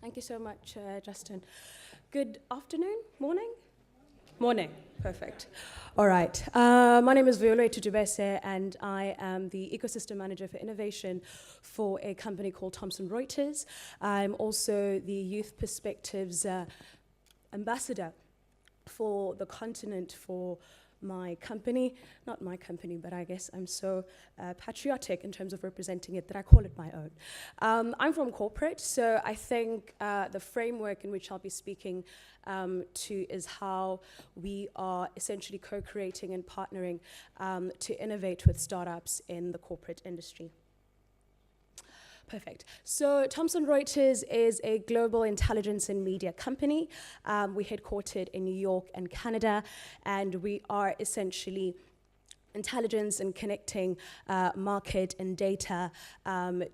Thank you so much, Justin. Good afternoon, morning? Morning, perfect. All right, my name is Vuyolwethu Dubese, and I am the Ecosystem Manager for Innovation for a company called Thomson Reuters. I'm also the Youth Perspectives Ambassador for the continent for my company, not my company, but I guess I'm so patriotic in terms of representing it that I call it my own. I'm from corporate, so I think the framework in which I'll be speaking to is how we are essentially co-creating and partnering to innovate with startups in the corporate industry. Perfect. So Thomson Reuters is a global intelligence and media company. We're headquartered in New York and Canada, and we are essentially intelligence and connecting market and data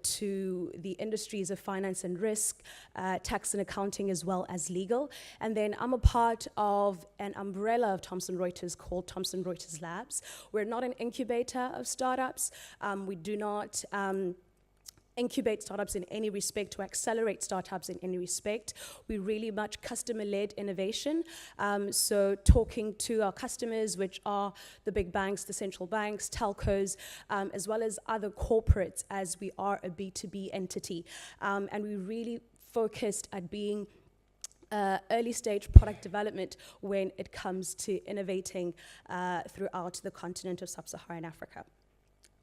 to the industries of finance and risk, tax and accounting, as well as legal. And then I'm a part of an umbrella of Thomson Reuters called Thomson Reuters Labs. We're not an incubator of startups. We do not incubate startups in any respect to accelerate startups in any respect. We really much customer-led innovation. So talking to our customers, which are the big banks, the central banks, telcos, as well as other corporates, as we are a B2B entity. And we really focused at being early stage product development when it comes to innovating throughout the continent of sub-Saharan Africa,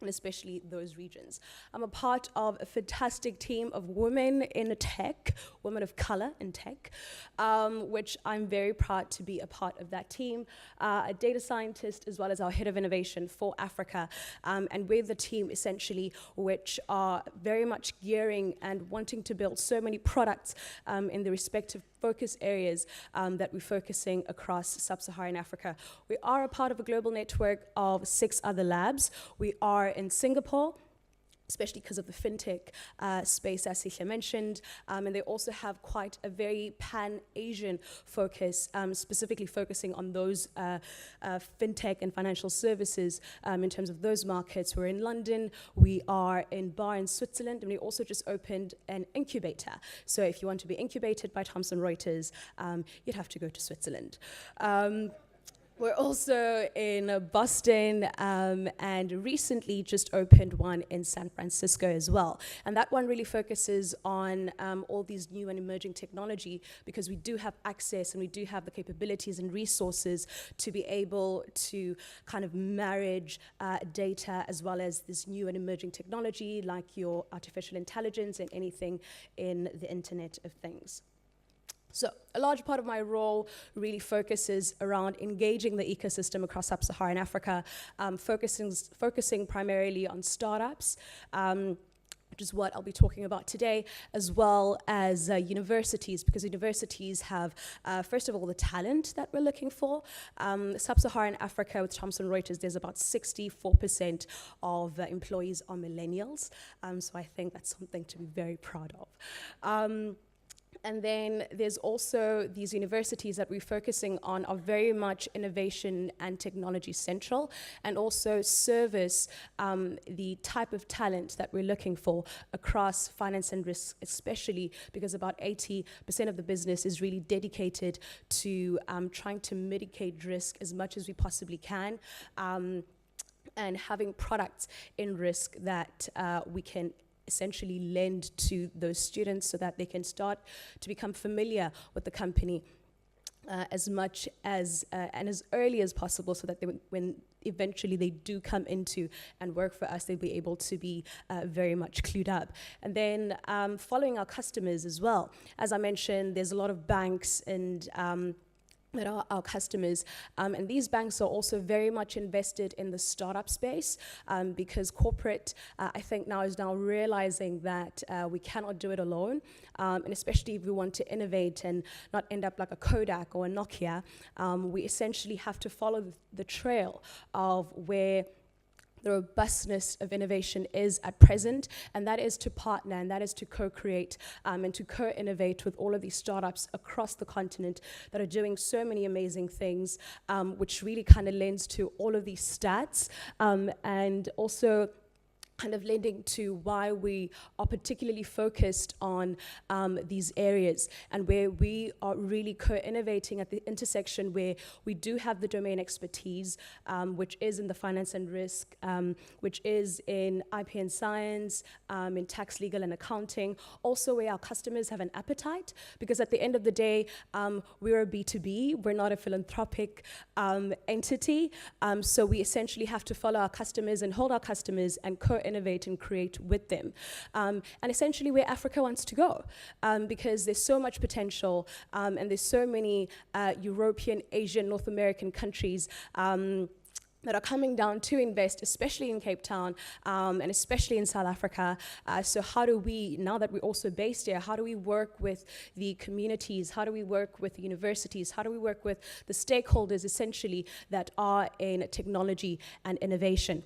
and especially those regions. I'm a part of a fantastic team of women in tech, women of color in tech, which I'm very proud to be a part of that team, a data scientist as well as our head of innovation for Africa. And we're the team essentially which are very much gearing and wanting to build so many products in the respective focus areas that we're focusing across sub-Saharan Africa. We are a part of a global network of 6 other labs. We are in Singapore, especially because of the fintech space, as Sisha mentioned, and they also have quite a very pan-Asian focus, specifically focusing on those fintech and financial services in terms of those markets. We're in London, we are in Bar in Switzerland, and we also just opened an incubator. So if you want to be incubated by Thomson Reuters, you'd have to go to Switzerland. We're also in Boston and recently just opened one in San Francisco as well. And that one really focuses on all these new and emerging technology, because we do have access and we do have the capabilities and resources to be able to kind of marriage data as well as this new and emerging technology like your artificial intelligence and anything in the Internet of Things. So a large part of my role really focuses around engaging the ecosystem across sub-Saharan Africa, focusing primarily on startups, which is what I'll be talking about today, as well as universities, because universities have, first of all, the talent that we're looking for. Sub-Saharan Africa, with Thomson Reuters, there's about 64% of employees are millennials, so I think that's something to be very proud of. And then there's also these universities that we're focusing on are very much innovation and technology central, and also service the type of talent that we're looking for across finance and risk, especially because about 80% of the business is really dedicated to trying to mitigate risk as much as we possibly can, and having products in risk that we can essentially lend to those students so that they can start to become familiar with the company as much as and as early as possible, so that when eventually they do come into and work for us, they'll be able to be very much clued up. And then following our customers as well. As I mentioned, there's a lot of banks and that are our customers, and these banks are also very much invested in the startup space, because corporate, I think now is realizing that we cannot do it alone, and especially if we want to innovate and not end up like a Kodak or a Nokia, we essentially have to follow the trail of where the robustness of innovation is at present, and that is to partner, and that is to co-create and to co-innovate with all of these startups across the continent that are doing so many amazing things, which really kind of lends to all of these stats, and also kind of lending to why we are particularly focused on these areas, and where we are really co-innovating at the intersection where we do have the domain expertise, which is in the finance and risk, which is in IP and science, in tax, legal, and accounting, also where our customers have an appetite, because at the end of the day, we're a B2B, we're not a philanthropic entity, so we essentially have to follow our customers and hold our customers and co-innovate and create with them. And essentially where Africa wants to go, because there's so much potential, and there's so many European, Asian, North American countries that are coming down to invest, especially in Cape Town, and especially in South Africa. So how do we, now that we're also based here, how do we work with the communities? How do we work with the universities? How do we work with the stakeholders, essentially, that are in technology and innovation?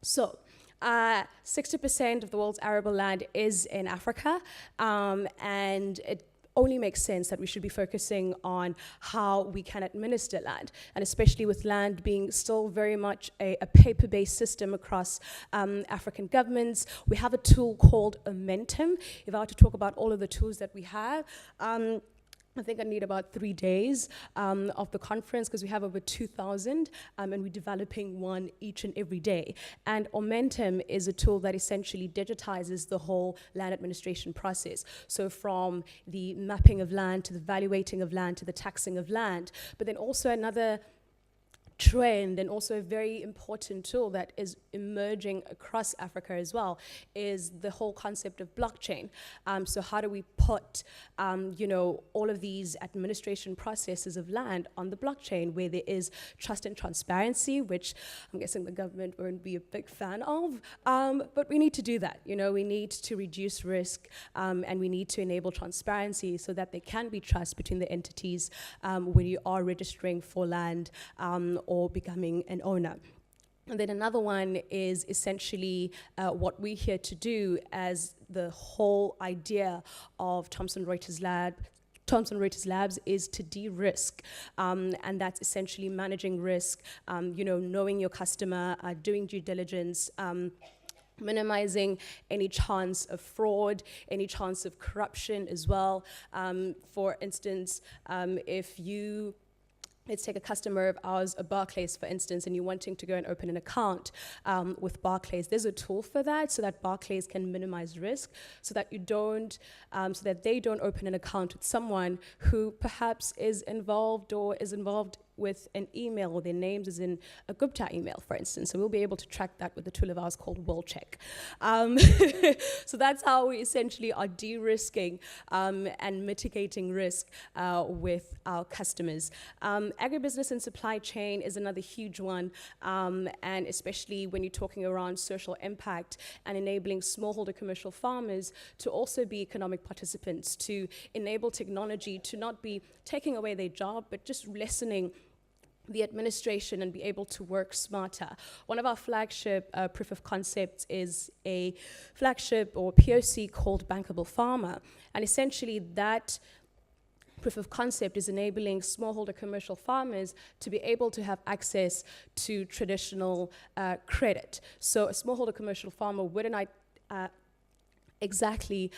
So 60% of the world's arable land is in Africa, and it only makes sense that we should be focusing on how we can administer land, and especially with land being still very much a paper-based system across African governments. We have a tool called Momentum. If I were to talk about all of the tools that we have, I think I need about 3 days of the conference, because we have over 2,000, and we're developing one each and every day. And Momentum is a tool that essentially digitizes the whole land administration process. So from the mapping of land, to the valuating of land, to the taxing of land. But then also another trend, and also a very important tool that is emerging across Africa as well, is the whole concept of blockchain. So how do we put, all of these administration processes of land on the blockchain, where there is trust and transparency, which I'm guessing the government won't be a big fan of, but we need to do that. We need to reduce risk, and we need to enable transparency so that there can be trust between the entities when you are registering for land, or becoming an owner. And then another one is essentially what we're here to do, as the whole idea of Thomson Reuters Labs is to de-risk, and that's essentially managing risk, knowing your customer, doing due diligence, minimizing any chance of fraud, any chance of corruption as well. For instance, if you let's take a customer of ours, a Barclays, for instance, and you're wanting to go and open an account with Barclays. There's a tool for that, so that Barclays can minimize risk, so that you don't, so that they don't open an account with someone who perhaps is involved with an email, or their names is in a Gupta email, for instance. So we'll be able to track that with a tool of ours called WorldCheck. So that's how we essentially are de-risking and mitigating risk with our customers. Agribusiness and supply chain is another huge one, and especially when you're talking around social impact and enabling smallholder commercial farmers to also be economic participants, to enable technology to not be taking away their job, but just lessening the administration and be able to work smarter. One of our flagship proof of concepts is a flagship or POC called Bankable Farmer. And essentially that proof of concept is enabling smallholder commercial farmers to be able to have access to traditional credit. So a smallholder commercial farmer wouldn't exactly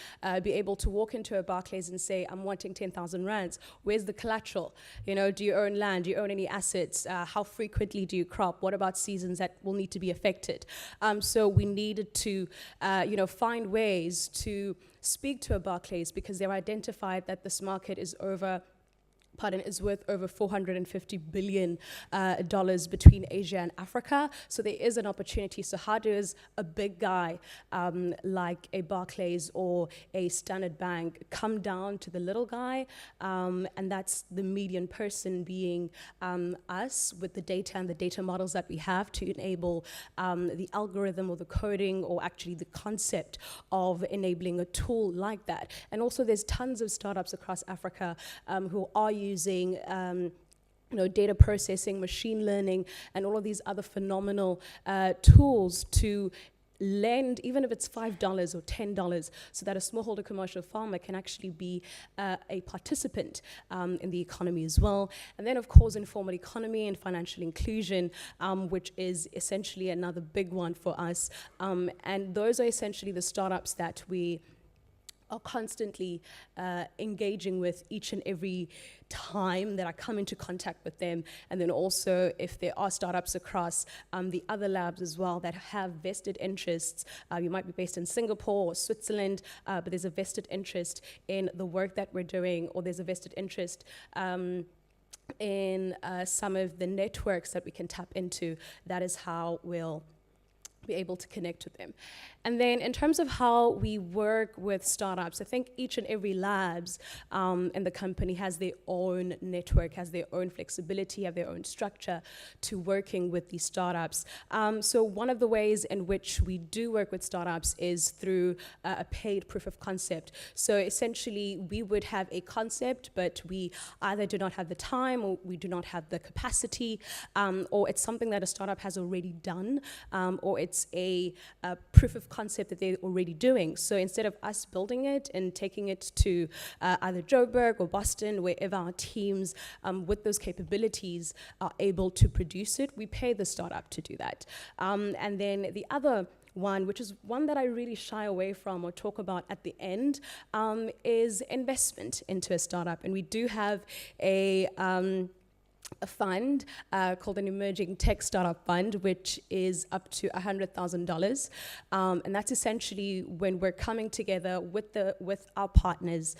be able to walk into a Barclays and say, I'm wanting 10,000 rands. Where's the collateral? Do you own land? Do you own any assets? How frequently do you crop? What about seasons that will need to be affected? So we needed to, find ways to speak to a Barclays, because they've identified that this market is worth over $450 billion between Asia and Africa. So there is an opportunity. So how does a big guy like a Barclays or a Standard Bank come down to the little guy? And that's the median person being us, with the data and the data models that we have to enable the algorithm or the coding, or actually the concept of enabling a tool like that. And also there's tons of startups across Africa who are using data processing, machine learning, and all of these other phenomenal tools to lend, even if it's $5 or $10, so that a smallholder commercial farmer can actually be a participant in the economy as well. And then, of course, informal economy and financial inclusion, which is essentially another big one for us. And those are essentially the startups that we are constantly engaging with each and every time that I come into contact with them. And then also, if there are startups across the other labs as well that have vested interests, you might be based in Singapore or Switzerland, but there's a vested interest in the work that we're doing, or there's a vested interest in some of the networks that we can tap into. That is how we'll be able to connect with them. And then in terms of how we work with startups, I think each and every labs in the company has their own network, has their own flexibility, have their own structure to working with these startups. So one of the ways in which we do work with startups is through a paid proof of concept. So essentially, we would have a concept, but we either do not have the time, or we do not have the capacity, or it's something that a startup has already done, or it's a proof of concept that they're already doing. So instead of us building it and taking it to either Joburg or Boston, wherever our teams with those capabilities are able to produce it, we pay the startup to do that. And then the other one, which is one that I really shy away from or talk about at the end, is investment into a startup. And we do have a fund called an Emerging Tech Startup Fund, which is up to $100,000, and that's essentially when we're coming together with our partners,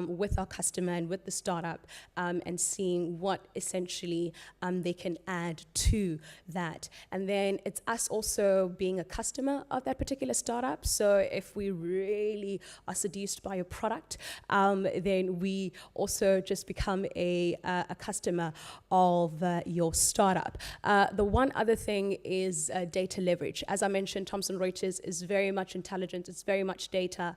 with our customer, and with the startup, and seeing what essentially they can add to that. And then it's us also being a customer of that particular startup. So if we really are seduced by a product, then we also just become a customer of your startup. The one other thing is data leverage. As I mentioned, Thomson Reuters is very much intelligent, it's very much data.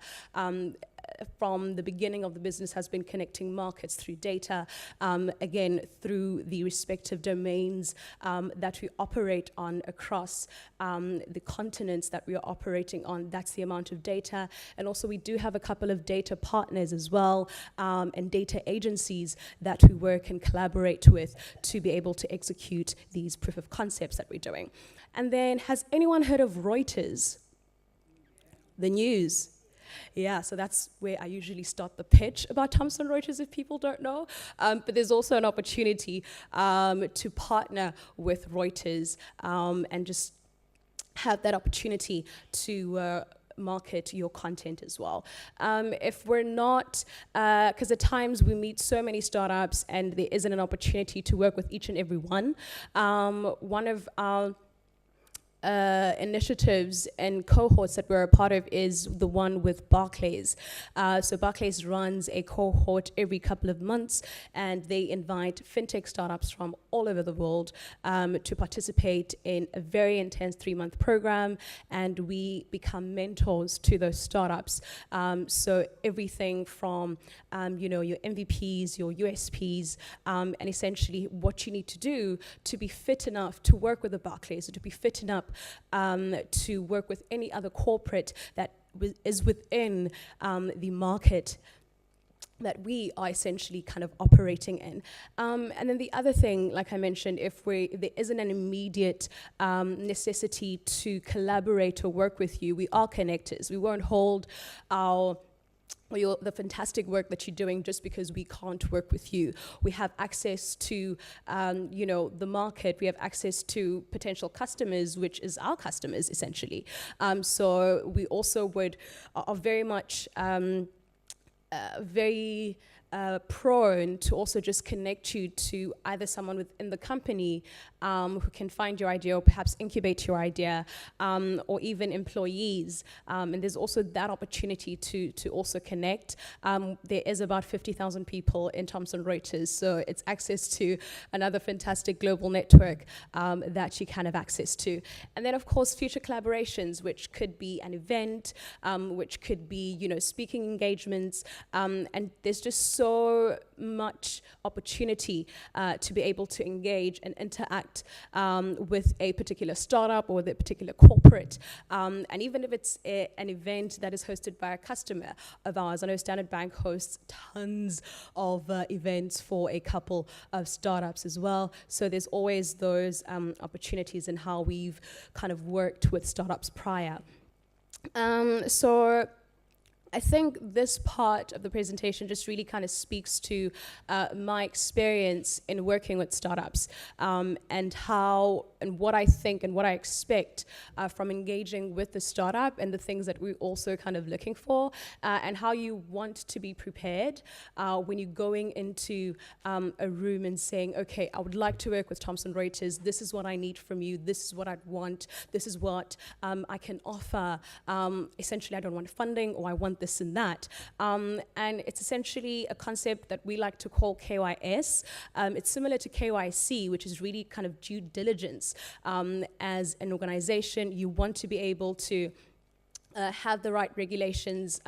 From the beginning of the business has been connecting markets through data, again, through the respective domains that we operate on across the continents that we are operating on. That's the amount of data. And also we do have a couple of data partners as well, and data agencies that we work and collaborate with to be able to execute these proof of concepts that we're doing. And then, has anyone heard of Reuters? The news. Yeah, so that's where I usually start the pitch about Thomson Reuters if people don't know. But there's also an opportunity to partner with Reuters and just have that opportunity to market your content as well. If we're not, because at times we meet so many startups and there isn't an opportunity to work with each and every one. One of our initiatives and cohorts that we're a part of is the one with Barclays. So Barclays runs a cohort every couple of months, and they invite fintech startups from all over the world to participate in a very intense 3-month program, and we become mentors to those startups. So everything from your MVPs, your USPs, and essentially what you need to do to be fit enough to work with the Barclays, or to be fit enough to work with any other corporate that is within the market that we are essentially kind of operating in. And then the other thing, like I mentioned, if there isn't an immediate necessity to collaborate or work with you, we are connectors. We won't hold the fantastic work that you're doing just because we can't work with you. We have access to, the market. We have access to potential customers, which is our customers, essentially. So we also are very much very prone to also just connect you to either someone within the company who can find your idea, or perhaps incubate your idea, or even employees. And there's also that opportunity to also connect. There is about 50,000 people in Thomson Reuters, so it's access to another fantastic global network that you can have access to. And then, of course, future collaborations, which could be an event, which could be, speaking engagements, and there's just so much opportunity to be able to engage and interact with a particular startup or with a particular corporate. And even if it's an event that is hosted by a customer of ours, I know Standard Bank hosts tons of events for a couple of startups as well. So there's always those opportunities in how we've kind of worked with startups prior. So I think this part of the presentation just really kind of speaks to my experience in working with startups and how and what I think and what I expect from engaging with the startup and the things that we're also kind of looking for and how you want to be prepared when you're going into a room and saying, okay, I would like to work with Thomson Reuters. This is what I need from you. This is what I'd want. This is what I can offer. Essentially, I don't want funding, or I want this and that. And it's essentially a concept that we like to call KYS. It's similar to KYC, which is really kind of due diligence. As an organization, you want to be able to have the right regulations,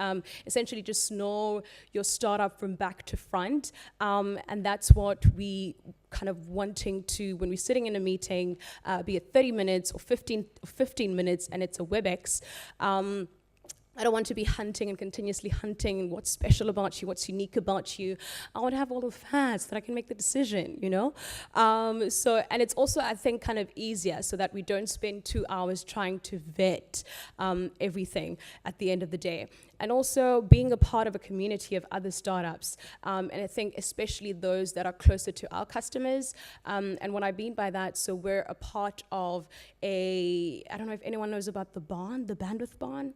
essentially just know your startup from back to front. And that's what we kind of wanting to, when we're sitting in a meeting, be it 30 minutes or 15 minutes, and it's a WebEx, I don't want to be hunting and continuously hunting what's special about you, what's unique about you. I want to have all the facts that I can make the decision, you know? And it's also, I think, kind of easier so that we don't spend 2 hours trying to vet everything at the end of the day. And also being a part of a community of other startups. And I think especially those that are closer to our customers. And what I mean by that, so we're a part of I don't know if anyone knows about the Bandwidth Barn.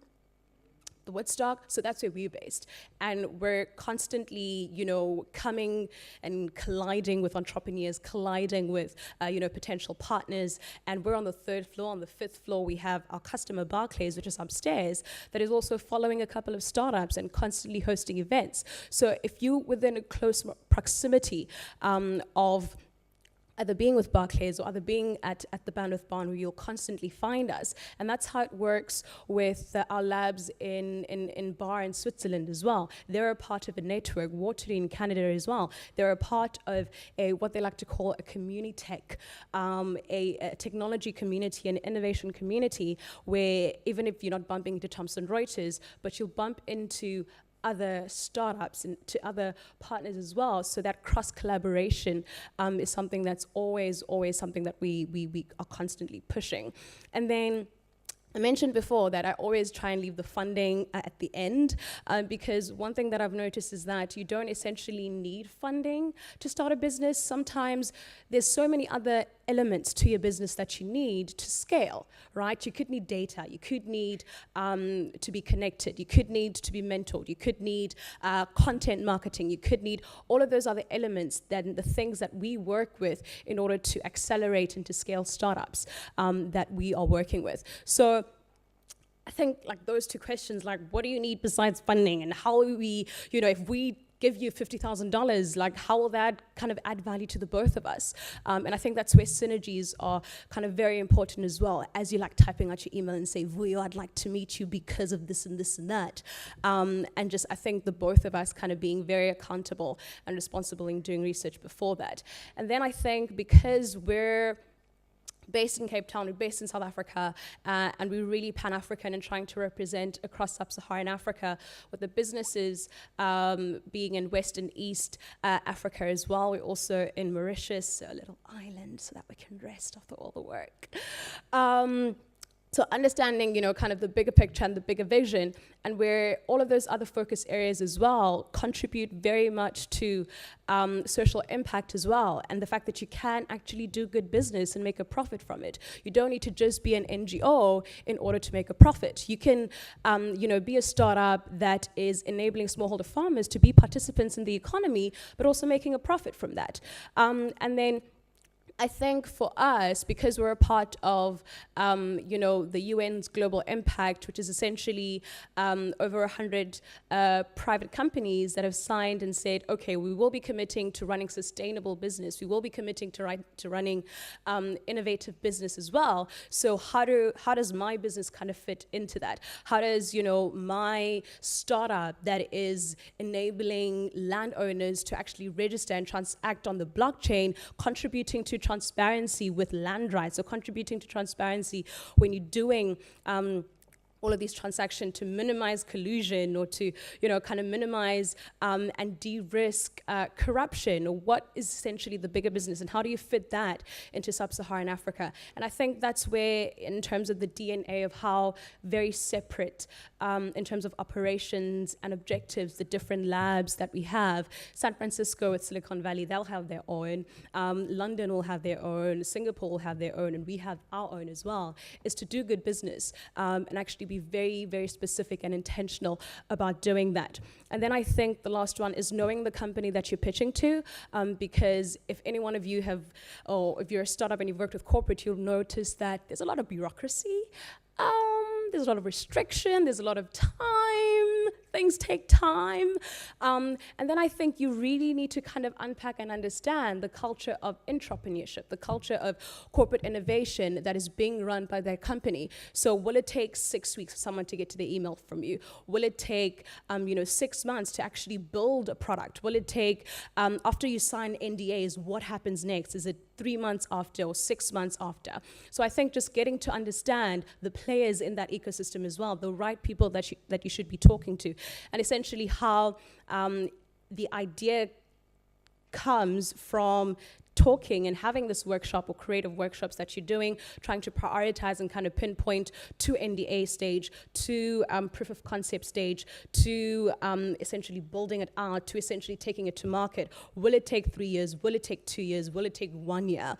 The Woodstock, so that's where we're based. And we're constantly, coming and colliding with entrepreneurs, colliding with, potential partners. And we're on the 3rd floor. On the 5th floor, we have our customer Barclays, which is upstairs, that is also following a couple of startups and constantly hosting events. So if you're within a close proximity of either being with Barclays or either being at the Bandwidth Barn, where you'll constantly find us. And that's how it works with our labs in Bar in Switzerland as well. They're a part of a network, Waterloo in Canada as well. They're a part of what they like to call a community tech, a technology community, an innovation community, where even if you're not bumping into Thomson Reuters, but you'll bump into other startups and to other partners as well. So that cross collaboration is something that's always something that we are constantly pushing. And then I mentioned before that I always try and leave the funding at the end because one thing that I've noticed is that you don't essentially need funding to start a business. Sometimes there's so many other elements to your business that you need to scale, right? You could need data, you could need to be connected, you could need to be mentored, you could need content marketing, you could need all of those other elements, then the things that we work with in order to accelerate and to scale startups that we are working with. So I think like those two questions, like what do you need besides funding, and how we, if we give you $50,000, like how will that kind of add value to the both of us? And I think that's where synergies are kind of very important as well, as you like typing out your email and say, Vuyo, I'd like to meet you because of this and this and that. And just, I think the both of us kind of being very accountable and responsible in doing research before that. And then I think because we're based in Cape Town, we're based in South Africa, and we're really Pan-African and trying to represent across Sub-Saharan Africa, with the businesses being in West and East Africa as well. We're also in Mauritius, a little island, so that we can rest after all the work. So understanding, kind of the bigger picture and the bigger vision, and where all of those other focus areas as well contribute very much to social impact as well, and the fact that you can actually do good business and make a profit from it. You don't need to just be an NGO in order to make a profit. You can, be a startup that is enabling smallholder farmers to be participants in the economy, but also making a profit from that. And then I think for us, because we're a part of, the UN's Global Impact, which is essentially over 100 private companies that have signed and said, okay, we will be committing to running sustainable business. We will be committing to running innovative business as well. So how does my business kind of fit into that? How does, my startup that is enabling landowners to actually register and transact on the blockchain, contributing to transparency with land rights, or contributing to transparency when you're doing all of these transactions to minimize collusion, or to, kind of minimize and de-risk corruption, or what is essentially the bigger business, and how do you fit that into sub-Saharan Africa? And I think that's where, in terms of the DNA of how very separate, in terms of operations and objectives, the different labs that we have. San Francisco with Silicon Valley, they'll have their own. London will have their own. Singapore will have their own, and we have our own as well, is to do good business and actually be very, very specific and intentional about doing that. And then I think the last one is knowing the company that you're pitching to, because if any one of you or if you're a startup and you've worked with corporate, you'll notice that there's a lot of bureaucracy, there's a lot of restriction, there's a lot of time, things take time. And then I think you really need to kind of unpack and understand the culture of intrapreneurship, the culture of corporate innovation that is being run by their company. So will it take 6 weeks for someone to get to the email from you? Will it take 6 months to actually build a product? Will it take, after you sign NDAs, what happens next? Is it 3 months after or 6 months after? So I think just getting to understand the players in that ecosystem as well, the right people that you should be talking to, and essentially how the idea comes from talking and having this workshop or creative workshops that you're doing, trying to prioritize and kind of pinpoint to NDA stage, to proof of concept stage, to essentially building it out, to essentially taking it to market. Will it take 3 years? Will it take 2 years? Will it take 1 year?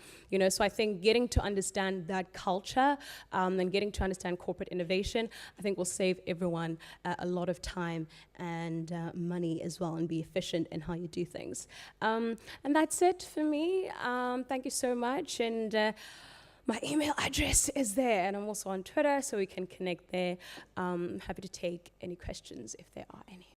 So I think getting to understand that culture and getting to understand corporate innovation, I think will save everyone a lot of time and money as well, and be efficient in how you do things. And that's it for me. Thank you so much, and my email address is there, and I'm also on Twitter, so we can connect there. Happy to take any questions if there are any.